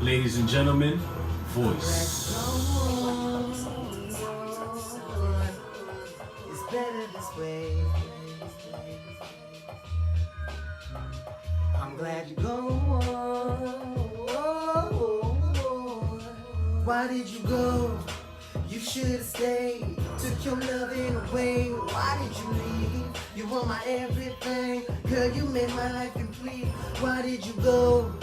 Ladies and gentlemen, Voice. It's better this way. I'm glad you're gone. Why did you go? You should have stayed. Took your loving away. Why did you leave? You were my everything. Girl, you made my life complete. Why did you go?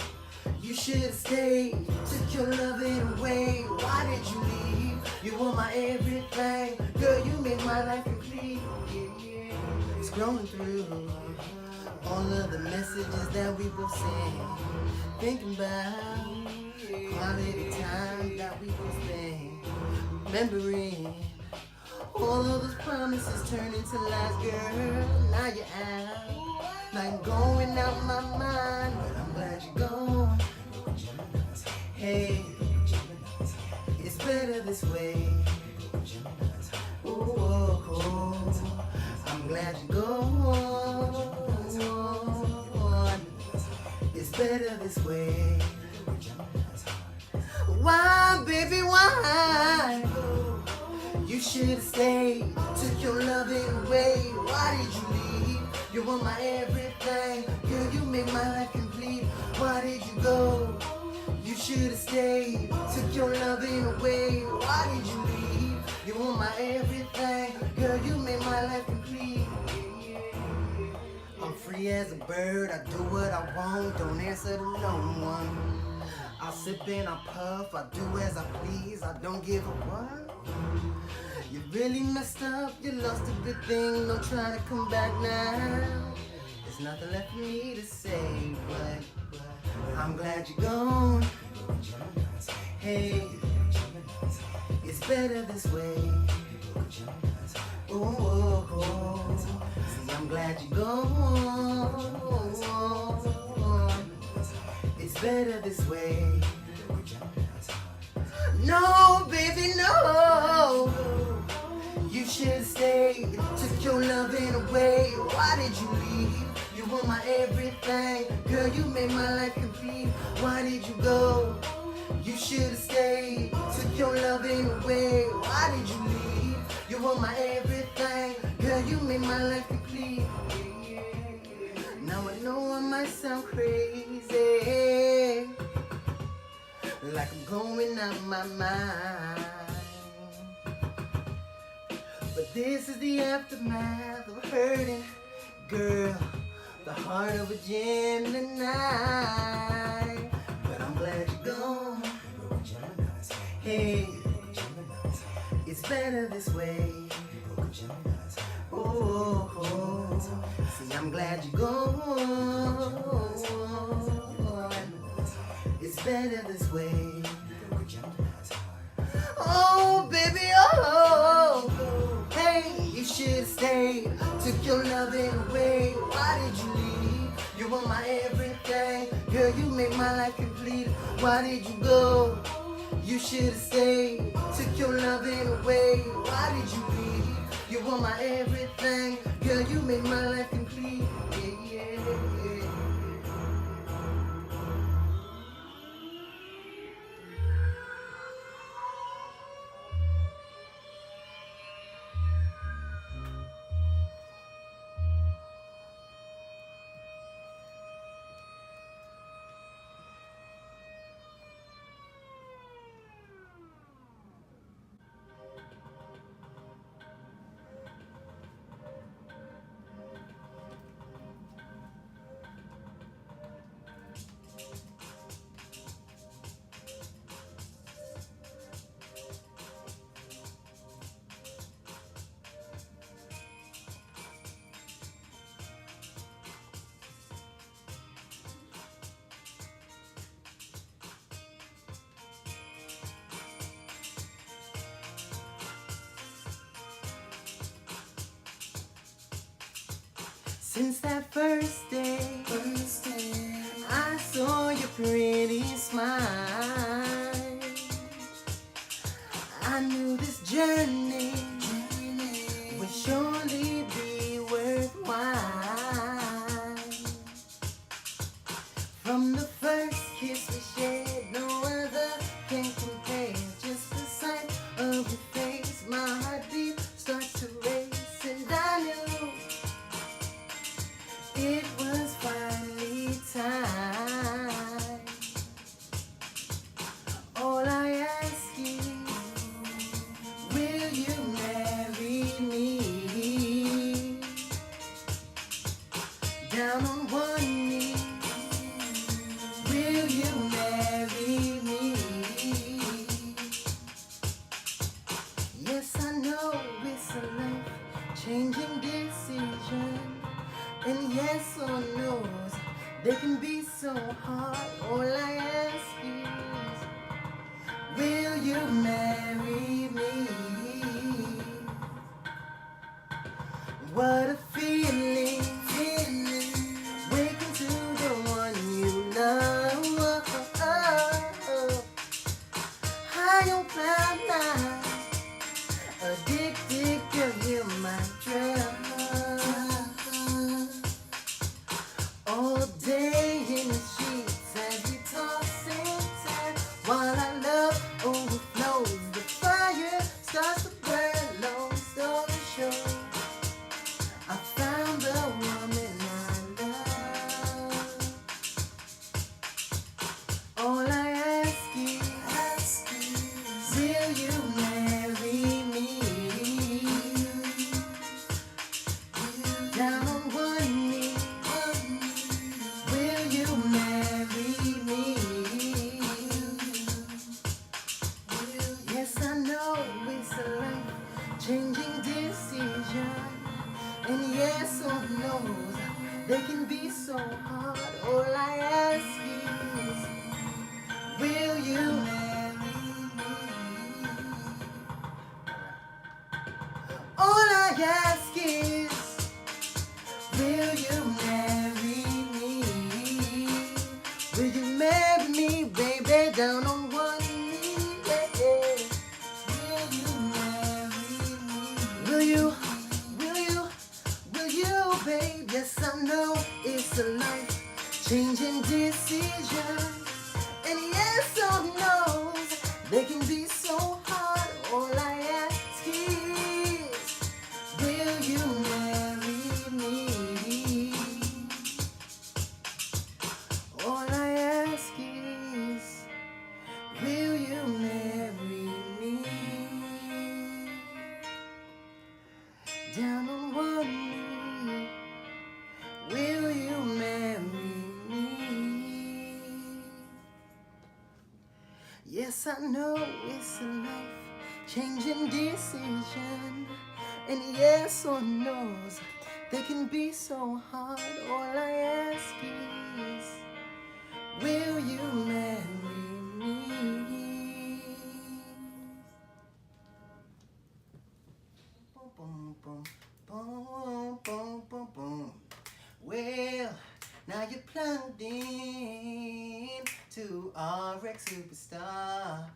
You should have stayed. Took your loving away. Why did you leave? You were my everything. Girl, you made my life complete. Yeah. Scrolling through all of the messages that we both sent. Thinking about quality time that we both spent. Remembering all of those promises turn into lies, girl. Now you're out. Now you're going out my mind, but I'm glad you're gone. Hey, it's better this way. Ooh, I'm glad you're gone. It's better this way. Why, baby, why? You should have stayed. Took your loving away. Why did you leave? You were my everything. Girl, you made my life complete. Why did you go? You should have stayed. Took your loving away. Why did you leave? You were my everything. Girl, you made my life complete. I'm free as a bird. I do what I want. Don't answer to no one. I sip and I puff, I do as I please, I don't give a what. You really messed up, you lost a good thing, don't try to come back now. There's nothing left for me to say, but I'm glad you're gone. Hey, it's better this way. Oh, see, I'm glad you're gone. It's better this way. No, baby, no. You should have stayed. Took your loving away. Why did you leave? You were my everything. Girl, you made my life complete. Why did you go? You should have stayed. Took your loving away. Why did you leave? You were my everything. Girl, you made my life complete. Now I know I might sound crazy, like I'm going out my mind, but this is the aftermath of hurting, girl, the heart of a Gemini. But I'm glad you're gone. Hey, it's better this way. Oh, see, I'm glad you're gone. It's better this way. Oh, baby, oh. Hey, you should have stayed. Took your loving away. Why did you leave? You were my everything. Girl, you made my life complete. Why did you go? You should have stayed. Took your loving away. Why did you leave? You were my everything. Girl, you made my life complete. Yeah. Since that first day, I saw your pretty smile. I knew this journey would surely be worthwhile. From the first kiss we shared, no Will you marry me? Yes, I know it's a life-changing decision. And yes or no's, they can be so hard. All I ask is, will you marry me? What a feeling, waking to the one you love. High on cloud nine, addicted, girl, you're my drug. All day in the sheets as we toss and turn, while our love overflows, the fire starts to burn. Long story short, I found the woman I love. All I ask is, will you marry me? Down on one knee, will you marry me? Yes, I know it's a life-changing decision. And yes or no's, they can be so hard. All I ask is, will you marry me? All I ask is, will you marry me? Will you marry me, baby, down on one knee? Yeah. Will you marry me? Will you, babe? Yes, I know it's a life-changing decision. And yes or no's, they can be so hard. All I ask is, will you marry me? All I ask is, will you marry me? Down on one knee, will you marry me? Yes, I know it's a life-changing decision. And yes or no's, they can be so hard. All I ask is, will you marry me? Boom, boom, boom, boom, boom, boom. Well, now you're plugged in to Rxsuperstar,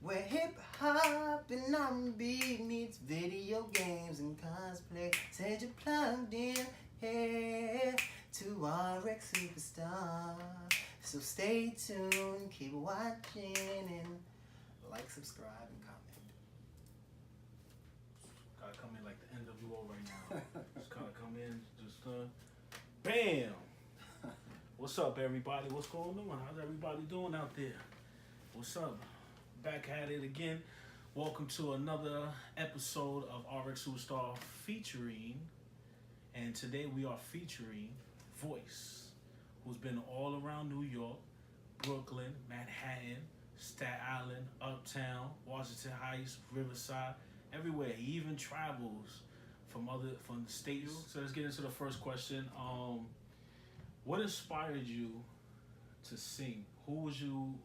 where hip hop and R&B meets video games and cosplay. Said you're plugged in here to Rxsuperstar. So stay tuned, keep watching, and like, subscribe, and comment. Gotta come in like the NWO right now. Just gotta come in, just bam. What's up, everybody? What's going on? How's everybody doing out there? What's up? Back at it again. Welcome to another episode of Rxsuperstar featuring, and today we are featuring Voice, who's been all around New York, Brooklyn, Manhattan, Staten Island, Uptown, Washington Heights, Riverside, everywhere. He even travels from the states. So let's get into the first question. What inspired you to sing? Who was you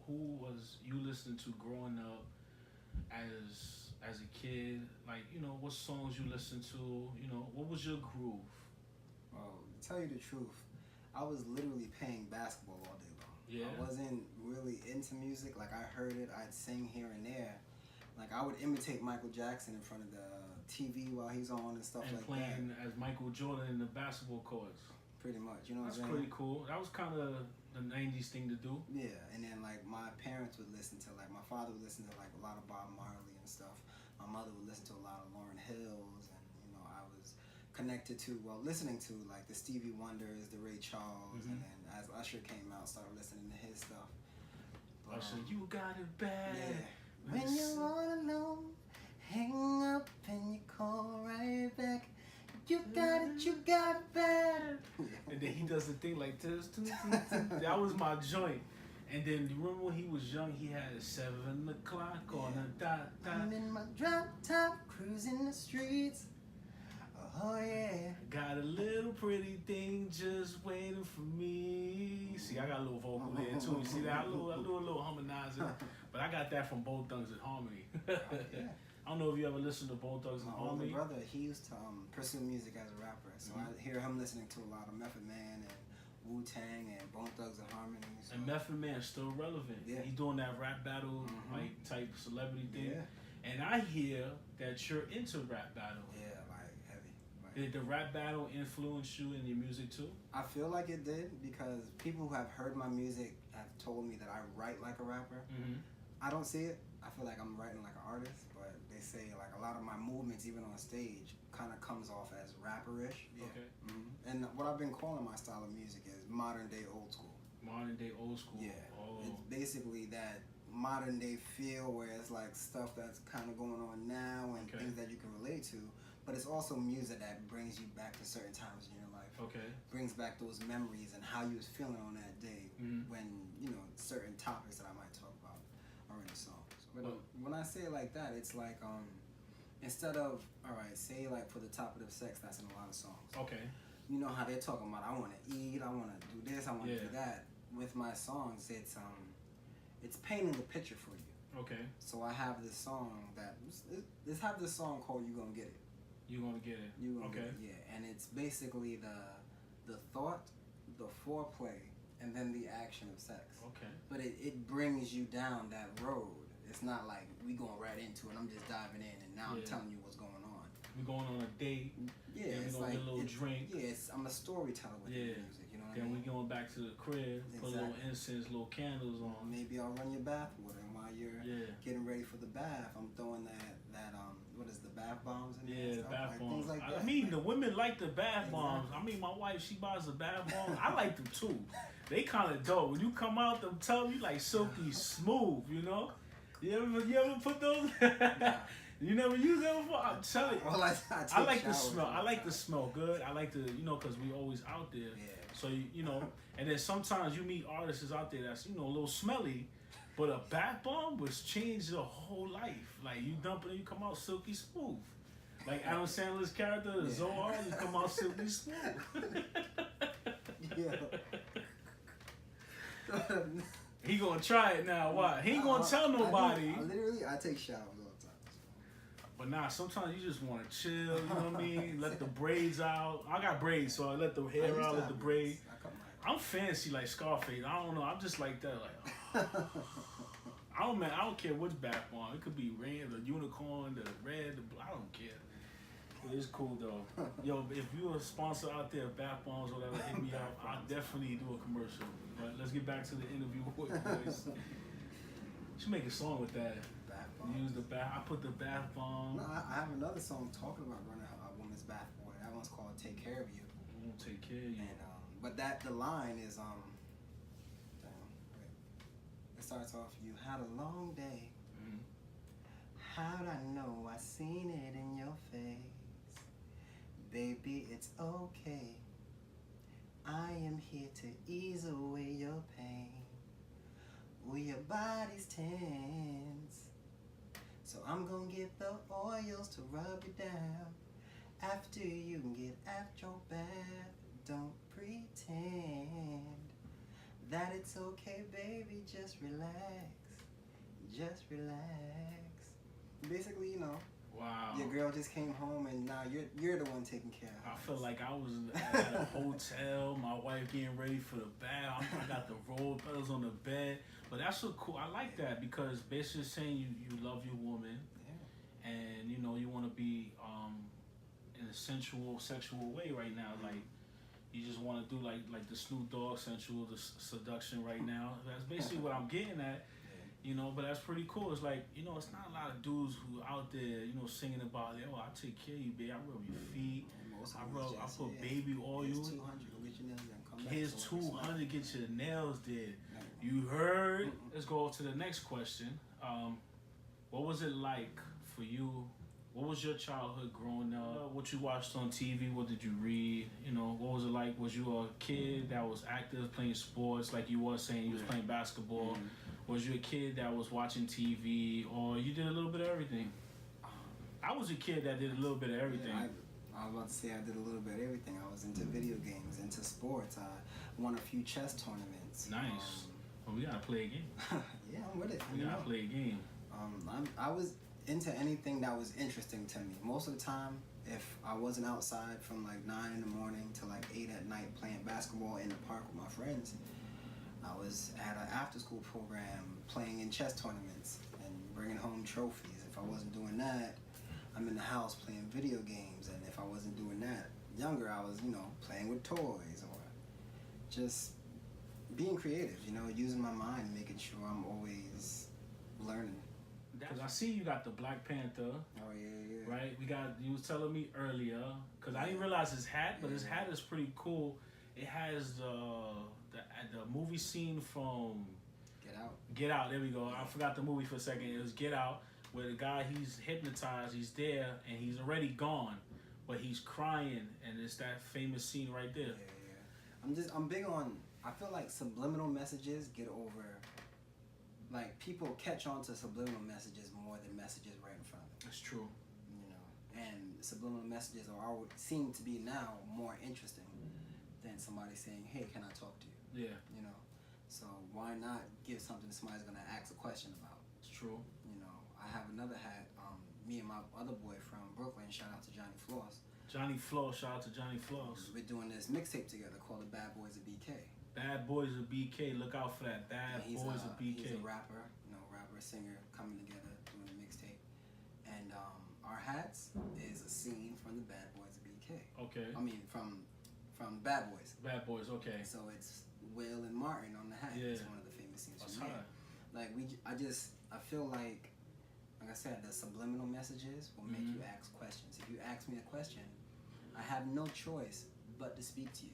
listening to growing up as a kid? Like, what songs you listened to? What was your groove? Well, to tell you the truth, I was literally playing basketball all day long. Yeah. I wasn't really into music. Like, I heard it, I'd sing here and there. Like, I would imitate Michael Jackson in front of the TV while he's on and stuff And like playing that. as Michael Jordan in the basketball courts. Pretty much, you know what That's I'm saying? pretty cool. That was kind of the 90s thing to do. Yeah, and then, like, my parents would listen to, like, my father would listen to, like, a lot of Bob Marley and stuff. My mother would listen to a lot of Lauryn Hills, and, I was connected to, listening to, like, the Stevie Wonders, the Ray Charles, and then as Usher came out, started listening to his stuff. But, Usher, you got it bad. Yeah. When you're all alone, hang up and you call right back. You got it bad. And then he does the thing like this. That was my joint. And then you remember when he was young, he had a 7 o'clock on the dot. I'm in my drop top, cruising the streets. Oh yeah. Got a little pretty thing just waiting for me. See, I got a little vocal there too. You see that? I do a little harmonizing. But I got that from Bone Thugs and Harmony. Yeah. I don't know if you ever listened to Bone Thugs and My older Harmony. brother, he used to pursue music as a rapper, so I hear him listening to a lot of Method Man and Wu-Tang and Bone Thugs and Harmony. So. And Method Man is still relevant. Yeah. He's doing that rap battle like type celebrity thing. Yeah. And I hear that you're into rap battle. Yeah, like heavy. Like, Did the rap battle influence you in your music too? I feel like it did because people who have heard my music have told me that I write like a rapper. Mm-hmm. I don't see it. I feel like I'm writing like an artist, but they say like a lot of my movements, even on stage, kind of comes off as rapperish. Yeah. Okay. And what I've been calling my style of music is modern day old school. Modern day old school. Yeah. Oh. It's basically that modern day feel where it's like stuff that's kind of going on now and things that you can relate to, but it's also music that brings you back to certain times in your life. Okay. Brings back those memories and how you was feeling on that day when, you know, certain topics that I might talk about are in the songs. But when I say it like that, it's like instead of, all right, say like for the topic of sex, that's in a lot of songs. Okay. You know how they're talking about, I want to eat, I want to do this, I want to do that. With my songs, it's painting the picture for you. Okay. So I have this song let's have this song called "You Gonna Get It." You gonna get it. You gonna get it, yeah. And it's basically the thought, the foreplay, and then the action of sex. Okay. But it brings you down that road. It's not like we going right into it. I'm just diving in and now I'm telling you what's going on. We going on a date. Yeah, we it's gonna like get a little drink. Yeah, I'm a storyteller with the music. You know what I Then mean? we going back to the crib, put a little incense, little candles on. Maybe I'll run your bath with it while you're getting ready for the bath. I'm throwing that what is the bath bombs in there? Yeah, bath bombs. Things like that. I mean, the women like the bath bombs. I mean, my wife, she buys the bath bombs. I like them too. They kind of dope. When you come out, them tell me like silky smooth. You know? You ever put those? You never use them before? I'm telling you. Well, I like the smell. I like the smell good. I like the, you know, because we always out there. Yeah. So, you know, and then sometimes you meet artists out there that's, you know, a little smelly, but a bath bomb was changed your whole life. Like, you dump it and you come out silky smooth. Like Adam Sandler's character, Zohar, you come out silky smooth. Yeah. He gonna try it now. Why? He ain't gonna tell nobody. I take showers all the time. But nah, sometimes you just want to chill, you know what I mean? Let the braids out. I got braids, so I let the hair out, let the braids. I'm fancy like Scarface. I don't know. I'm just like that. Like, I don't care which bath bomb. It could be red, the unicorn, the red, the blue. I don't care. It's cool though. Yo, if you're a sponsor out there, bath bombs or whatever, hit me up. I'll definitely do a commercial. But let's get back to the interview with boys. Should make a song with that. Use the bath. I put the bath bomb. No, I have another song talking about running a woman's bath boy. That one's called "Take Care of You." I won't take care of you. And but the line is it starts off. You had a long day. How'd I know? I seen it in your face, baby. It's okay. I am here to ease away your pain. Well, your body's tense, so I'm gonna get the oils to rub you down. After you get out your bath, don't pretend that it's okay, baby. Just relax, just relax. Basically, you know. Wow. Your girl just came home and now you're the one taking care of her. I feel like I was at a hotel, my wife getting ready for the bath. I got the roll pillows on the bed. But that's so cool. I like that because basically saying you love your woman, and you know you want to be in a sensual, sexual way right now. Like you just want to do like the Snoop Dogg sensual, the seduction right now. That's basically what I'm getting at. You know, but that's pretty cool. It's like, you know, it's not a lot of dudes who out there, you know, singing about, oh, I take care of you, baby. I rub your feet. I put baby oil. Here's 200, go get your nails done. Come back. Here's 200, get your nails did. You heard? Let's go to the next question. What was it like for you What was your childhood growing up? What you watched on TV? What did you read? You know, what was it like? Was you a kid that was active playing sports, like you was saying you was playing basketball? Was you a kid that was watching TV, or you did a little bit of everything? I was a kid that did a little bit of everything. I was about to say I did a little bit of everything. I was into video games, into sports. I won a few chess tournaments. Nice. Well, we gotta play a game. Yeah, I'm with it. We gotta play a game. I was into anything that was interesting to me. Most of the time, if I wasn't outside from like 9 in the morning to like 8 at night playing basketball in the park with my friends, I was at an after-school program playing in chess tournaments and bringing home trophies. If I wasn't doing that, I'm in the house playing video games. And if I wasn't doing that, younger, I was, you know, playing with toys or just being creative, you know, using my mind and making sure I'm always learning. Because I see you got the Black Panther. Oh, yeah. Right? You was telling me earlier, because I didn't realize his hat, but his hat is pretty cool. It has the movie scene from Get Out. Get Out, there we go. I forgot the movie for a second. It was Get Out, where the guy, he's hypnotized, he's there, and he's already gone, but he's crying, and it's that famous scene right there. Yeah. I'm big on, I feel like subliminal messages get over, like people catch on to subliminal messages more than messages right in front of them. That's true. You know, and subliminal messages seem to be now more interesting than somebody saying, hey, can I talk to you? Yeah. You know, so why not give something somebody's gonna ask a question about? It's true. You know, I have another hat, me and my other boy from Brooklyn, shout out to Johnny Floss. Johnny Floss, shout out to Johnny Floss. We're doing this mixtape together called The Bad Boys of BK. Bad Boys of BK, look out for that. Bad Boys of BK. He's a rapper, you know, singer coming together doing a mixtape. And our hats is a scene from The Bad Boys of BK. Okay. I mean, from Bad Boys. Bad Boys, okay. So it's Will and Martin on the hat. Yeah. It's one of the famous scenes That's from hot. there. Like, I feel like I said, the subliminal messages will make you ask questions. If you ask me a question, I have no choice but to speak to you.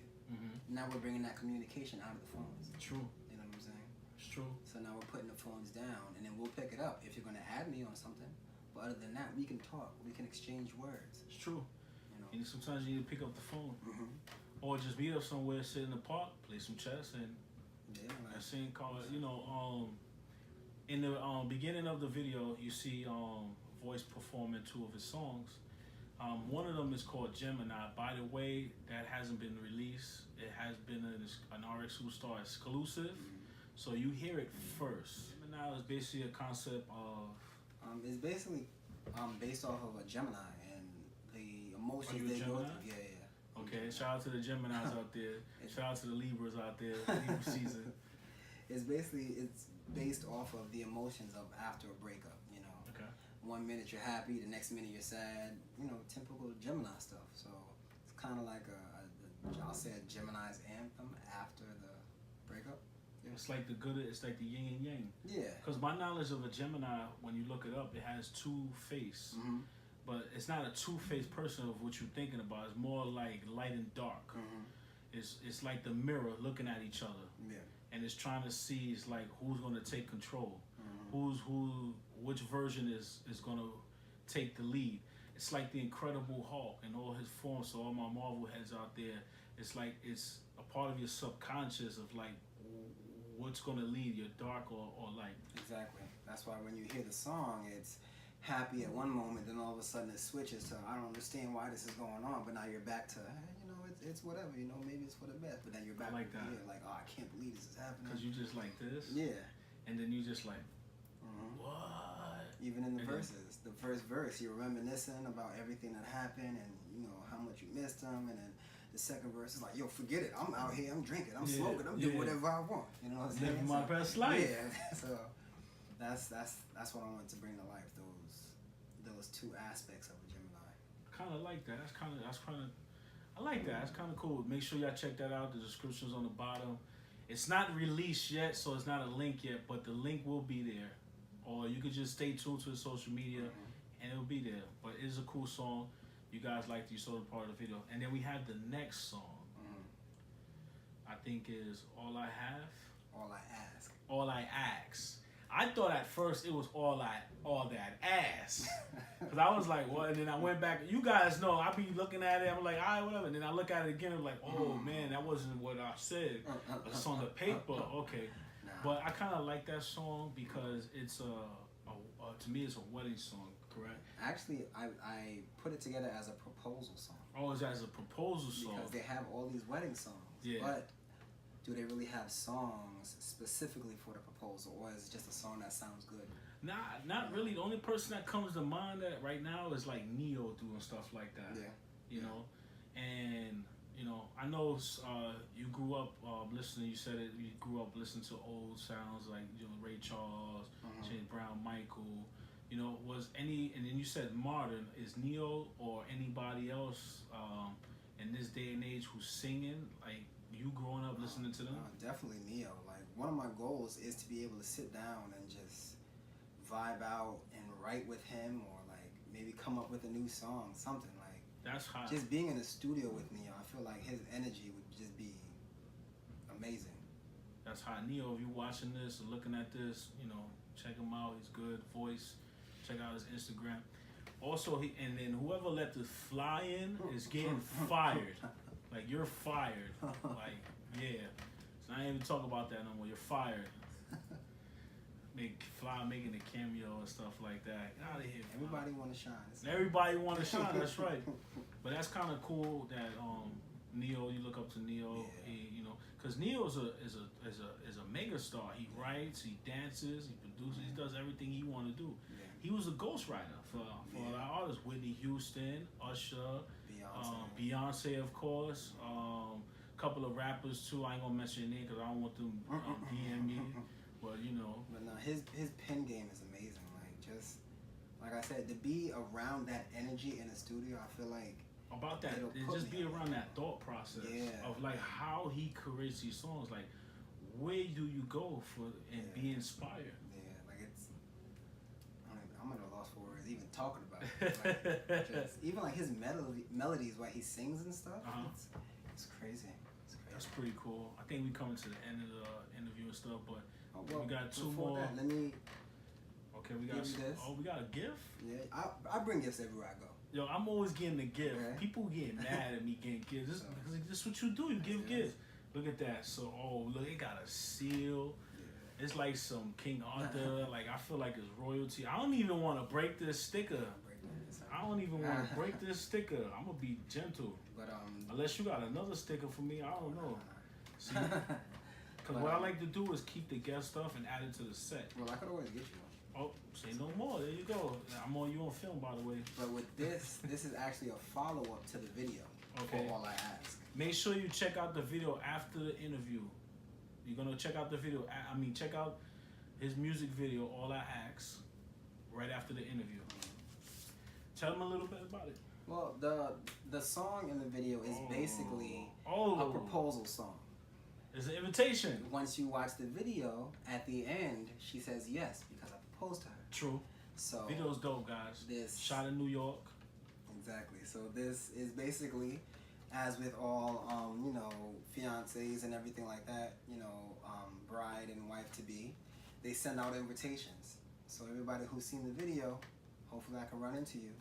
Now we're bringing that communication out of the phones. True. You know what I'm saying? It's true. So now we're putting the phones down, and then we'll pick it up if you're going to add me on something. But other than that, we can talk. We can exchange words. It's true. You know? And sometimes you need to pick up the phone. Or just meet up somewhere, sit in the park, play some chess, and like, sing, call it, you know, in the beginning of the video, you see Voice performing 2 of his songs. One of them is called Gemini. By the way, that hasn't been released. It has been an Rxsuperstar exclusive, so you hear it first. Gemini is basically a concept of... it's basically based off of a Gemini and the emotions they go through. Yeah. Okay, shout out to the Geminis out there. Shout out to the Libras out there. Libra season. It's based off of the emotions of after a breakup, you know. Okay. 1 minute you're happy, the next minute you're sad, you know, typical Gemini stuff. So it's kind of like I'll say a Gemini's anthem after the breakup. Yeah. It's like it's like the yin and yang. Yeah. Because my knowledge of a Gemini, when you look it up, it has 2 faces. But it's not a 2-faced person of what you're thinking about. It's more like light and dark. It's like the mirror looking at each other. Yeah. And it's trying to see, it's like who's going to take control. Which version is going to take the lead. It's like the Incredible Hulk and all his forms. So all my Marvel heads out there, it's like it's a part of your subconscious of like what's going to lead, your dark or light. Exactly. That's why when you hear the song, it's happy at one moment, then all of a sudden it switches to, I don't understand why this is going on, but now you're back to, you know, it's whatever, you know, maybe it's for the best, but then you're back like that. Like, oh, I can't believe this is happening. Because you just like this. Yeah. And then you just like, what? Even in the verses, the first verse, you're reminiscing about everything that happened and, you know, how much you missed them, and then the second verse is like, yo, forget it, I'm out here, I'm drinking, I'm smoking, I'm doing whatever I want, you know what I'm saying? Living my best life. Yeah, so that's what I wanted to bring to life, those 2 aspects of a Gemini. Kind of like that. I like that. That's kind of cool. Make sure y'all check that out. The description's on the bottom. It's not released yet, so it's not a link yet, but the link will be there. Or you could just stay tuned to the social media, and it'll be there. But it is a cool song. You guys liked it. You saw the part of the video. And then we have the next song. I think is All I Have. All I Ask. All I Ask. I thought at first it was all that ass. Cause I was like, what? And then I went back. You guys know I be looking at it. I'm like, all right, whatever. And then I look at it again. I'm like, oh man, that wasn't what I said. It's on the paper, okay. Nah. But I kind of like that song because it's to me it's a wedding song, correct? Actually, I put it together as a proposal song. Oh, it's as a proposal song. Because they have all these wedding songs. Yeah. But do they really have songs specifically for the proposal, or is it just a song that sounds good? Not really. The only person that comes to mind that right now is like Neo doing stuff like that. Yeah. You know, and you know, I know you grew up listening. You said it. You grew up listening to old sounds like Ray Charles, James Brown, Michael. You know, and then you said modern. Is Neo or anybody else in this day and age who's singing like you growing up listening to them? Definitely Neo. Like one of my goals is to be able to sit down and just vibe out and write with him, or like maybe come up with a new song, something like. That's hot. Just being in the studio with Neo, I feel like his energy would just be amazing. That's hot. Neo, if you're watching this or looking at this, check him out. He's good voice. Check out his Instagram. Also, and then whoever let this fly in is getting fired. Like, you're fired. Like, yeah. So I ain't even talk about that no more. You're fired. Making a cameo and stuff like that. Get out of here. Everybody want to shine. Everybody want to shine. That's right. But that's kind of cool that Neo. You look up to Neo. Yeah. Because Neo is a mega star. He writes, he dances, he produces, he does everything he want to do. Yeah. He was a ghostwriter for our artists, Whitney Houston, Usher, Beyonce, of course. Couple of rappers too. I ain't gonna mention your name because I don't want them DM me. But But no, his pen game is amazing. Like I said, to be around that energy in the studio, I feel like about that, just be around that thought process of like how he creates these songs. Like, where do you go be inspired? Yeah, like I'm at a loss for words even talking about it. Like, even like his melodies, what he sings and stuff. It's crazy. That's pretty cool. I think we coming to the end of the interview and stuff, but we got two more. Let me. Okay, we got. We got a gift. Yeah, I bring gifts everywhere I go. Yo, I'm always getting a gift. Okay. People get mad at me getting gifts. This is what you do. You give gifts. Look at that. So, look, it got a seal. Yeah. It's like some King Arthur. Like, I feel like it's royalty. I don't even want to break this sticker. I don't even want to break this sticker. I'm going to be gentle. But unless you got another sticker for me, I don't know. See? Because what I like to do is keep the guest stuff and add it to the set. Well, I could always get you one. Oh, say no more. There you go. I'm on you on film, by the way. But with this is actually a follow-up to the video. Okay. For All I Ask. Make sure you check out the video after the interview. You're going to check out the video. Check out his music video, All I Ask, right after the interview. Tell them a little bit about it. Well, the song in the video is basically a proposal song. It's an invitation. Once you watch the video, at the end, she says yes because I proposed to her. True. So video's dope, guys. This shot in New York. Exactly. So this is basically, as with all fiancés and everything like that, bride and wife to be, they send out invitations. So everybody who's seen the video, hopefully I can run into you.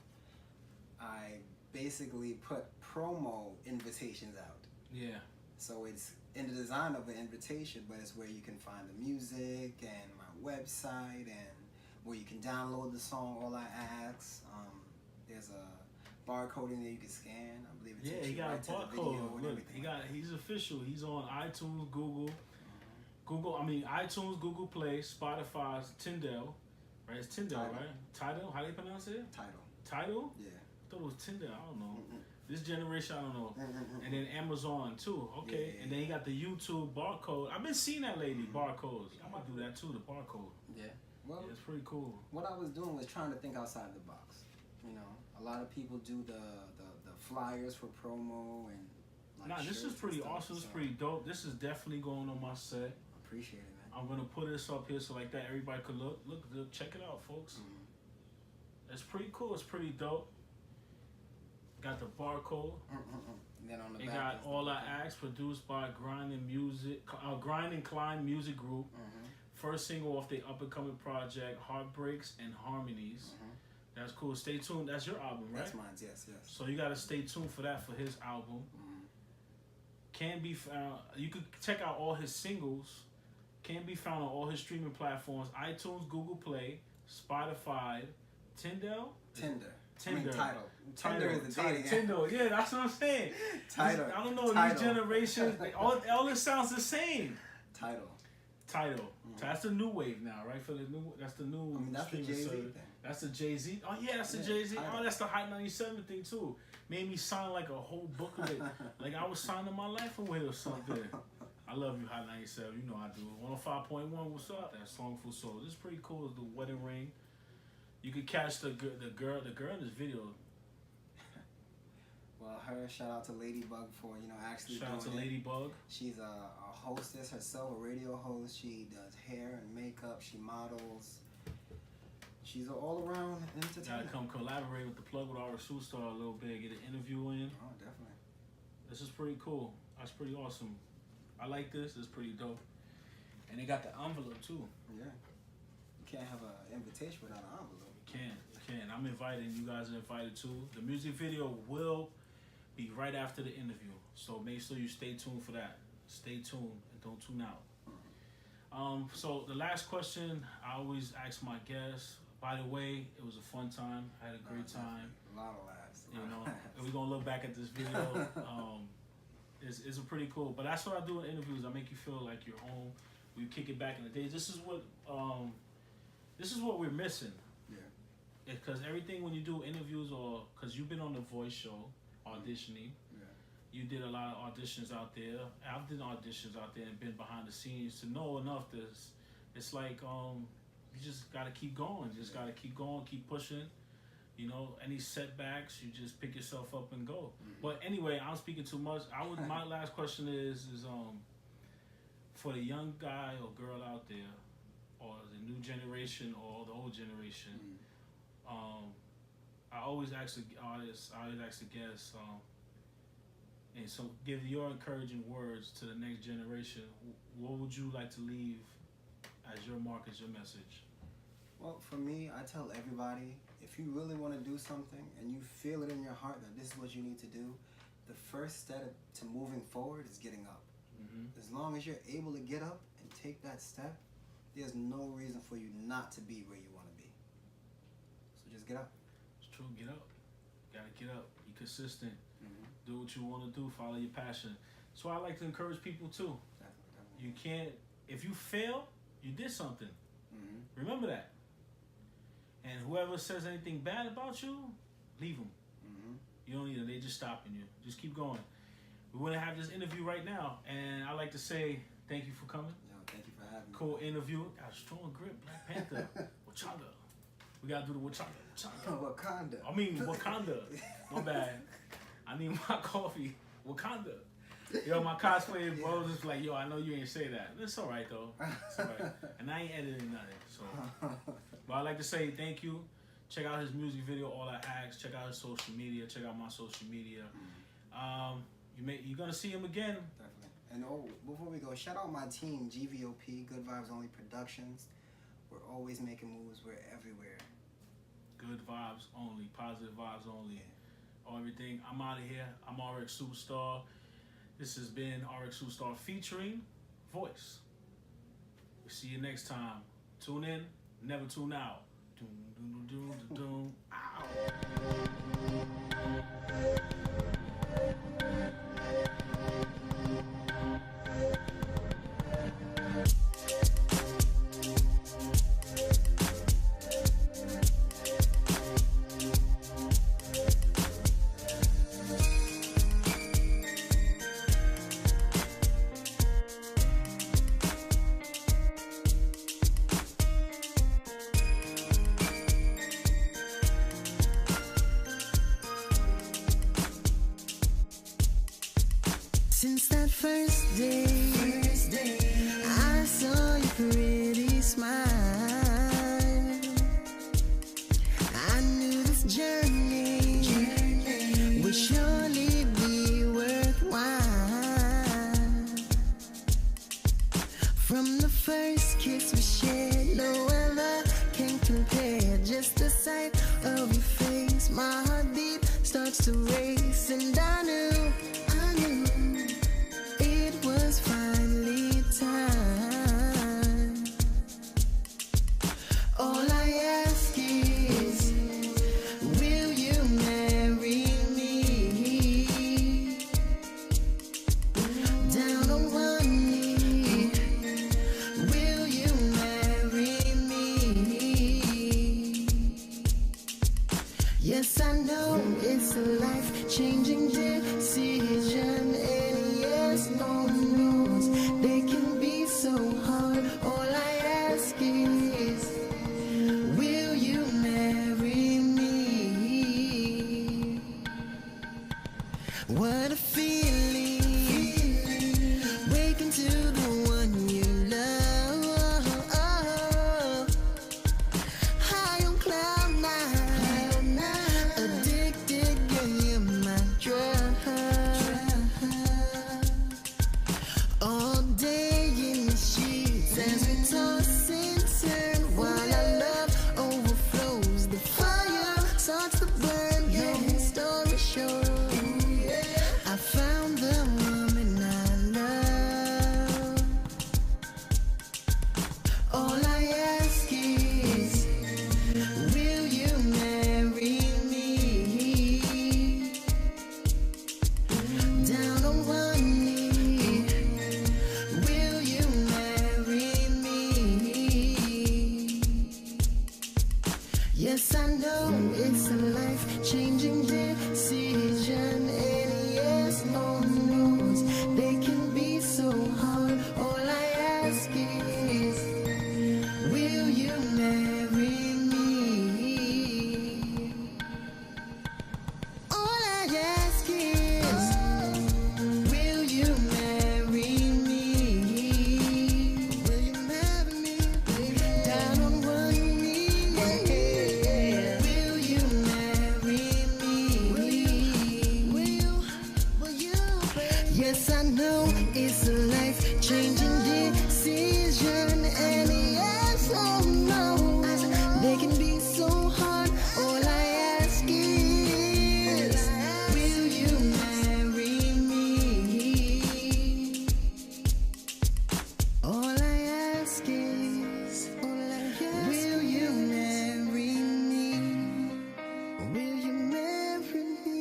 I basically put promo invitations out. Yeah. So it's in the design of an invitation, but it's where you can find the music and my website and where you can download the song All I Ask. There's a barcode in there you can scan. I believe it takes you right to the video and everything. He's official. He's on iTunes, Google, iTunes, Google Play, Spotify, Tidal. Right, it's Tidal, right? Tidal. How do you pronounce it? Tidal? Yeah. I thought it was Tinder. I don't know. This generation, I don't know. And then Amazon too. Okay. Yeah. And then he got the YouTube barcode. I've been seeing that lately. Barcodes. I might do that too. The barcode. Yeah. Well, it's pretty cool. What I was doing was trying to think outside the box. A lot of people do the flyers for promo and. This is pretty awesome. It's pretty dope. This is definitely going on my set. Appreciate it, man. I'm gonna put this up here so like that everybody could look, check it out, folks. It's pretty cool. It's pretty dope. Got the barcode. And then on the it back got All I Ask, produced by Grind and Climb Music Group, first single off their up and coming project, Heartbreaks and Harmonies. That's cool. Stay tuned. That's your album, right? That's mine. Yes. So you gotta stay tuned for that, for his album. Can be found. You could check out all his singles. Can be found on all his streaming platforms: iTunes, Google Play, Spotify, Tinder. I mean, Tidal. Tinder is the dating app. Tinder. Yeah, that's what I'm saying. Tidal. I don't know. Tidal. These generations, all this sounds the same. Tidal. That's the new wave now, right? For the new, that's the new. I mean, that's the streaming Jay-Z service. thing. That's the Jay-Z. Oh yeah, that's the Jay-Z. Tidal. Oh, that's the Hot 97 thing too. Made me sign like a whole book of it. Like I was signing my life away or something. I love you, Hot 97. You know I do. 105.1. What's up? That Songful Soul. This is pretty cool. It's the wedding ring. You could catch the girl in this video. Well, shout out to Ladybug for actually Shout out to doing it. Ladybug. She's a hostess herself, a radio host. She does hair and makeup. She models. She's an all-around entertainer. Gotta come collaborate with the plug with Rxsuperstar a little bit. Get an interview in. Oh, definitely. This is pretty cool. That's pretty awesome. I like this. It's pretty dope. And they got the envelope too. Yeah. You can't have an invitation without an envelope. You can. I'm invited. You guys are invited too. The music video will be right after the interview. So make sure you stay tuned for that. Stay tuned and don't tune out. So the last question I always ask my guests. By the way, it was a fun time. I had a great time. A lot of laughs. You know, and we're gonna look back at this video. It's a pretty cool. But that's what I do in interviews. I make you feel like you're home. We kick it back in the days. This is what we're missing. Yeah. Because everything when you do interviews or because you've been on the Voice show auditioning. Yeah. You did a lot of auditions out there. I've done auditions out there and been behind the scenes to know enough. It's like you just gotta keep going. Just gotta keep going, keep pushing. You know, any setbacks, you just pick yourself up and go. But anyway, I'm speaking too much. My last question is for the young guy or girl out there, or the new generation or the old generation. I always ask the artists, I always ask the guests, and so give your encouraging words to the next generation. What would you like to leave as your mark, as your message? Well, for me, I tell everybody, if you really want to do something and you feel it in your heart that this is what you need to do, the first step to moving forward is getting up. As long as you're able to get up and take that step, there's no reason for you not to be where you want to be. So just get up. It's true, get up. Gotta get up. Be consistent. Do what you want to do. Follow your passion. So I like to encourage people too. Definitely. You can't, if you fail, you did something. Remember that. And whoever says anything bad about you, leave them. You don't need them. They're just stopping you. Just keep going. We want to have this interview right now, and I like to say thank you for coming. No, thank you for having me. Cool interview. Got a strong grip. Black Panther. Wakanda. We gotta do the Wakanda. Wakanda. I mean Wakanda. My bad. I need my coffee. Wakanda. Yo, my cosplay bros is like, yo, I know you ain't say that. It's all right though. It's all right. And I ain't editing nothing. So, but I like to say thank you. Check out his music video, All I Ask. Check out his social media. Check out my social media. You're gonna see him again. Definitely. And before we go, shout out my team, GVOP, Good Vibes Only Productions. We're always making moves. We're everywhere. Good vibes only, positive vibes only. Everything. I'm out of here. I'm Rxsuperstar. This has been Rxsuperstar featuring Voice. We'll see you next time. Tune in, never tune out. Doom, doom, doom, doom, ow. hearts to race, and I knew it was finally time. All I ask is, will you marry me? Down on one knee, will you marry me? Yes, I know it's a life-changing decision, and yes, no knows they can be so hard. All I ask is, will you marry me? What a feeling, waking to the one you love, high on cloud nine, addicted, girl, you're my drug. All day in the sheets as we toss and turn, while our love overflows, the fire starts to burn. Long story short, I found the woman I love. All I ask is, will you marry me? Down on one knee, will you marry me? Yes, I know it's a life-changing decision, and yes, no knows they can be so hard. All I ask is, will you marry me? All I ask is, will you marry me? Will you marry me? Down on one knee, will you marry me? Will you? Yes, I know it's a life-changing decision, and yes, oh no, they can be so hard. All I ask is, will you marry me? All I ask is, will you marry me? Will you marry me?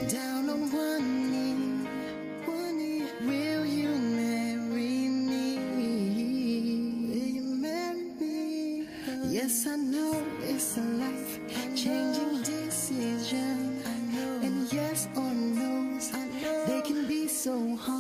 Down on one knee, will you marry me? Will you marry me? Yes, I know it's a life-changing decision, and yes or no, they can be so hard.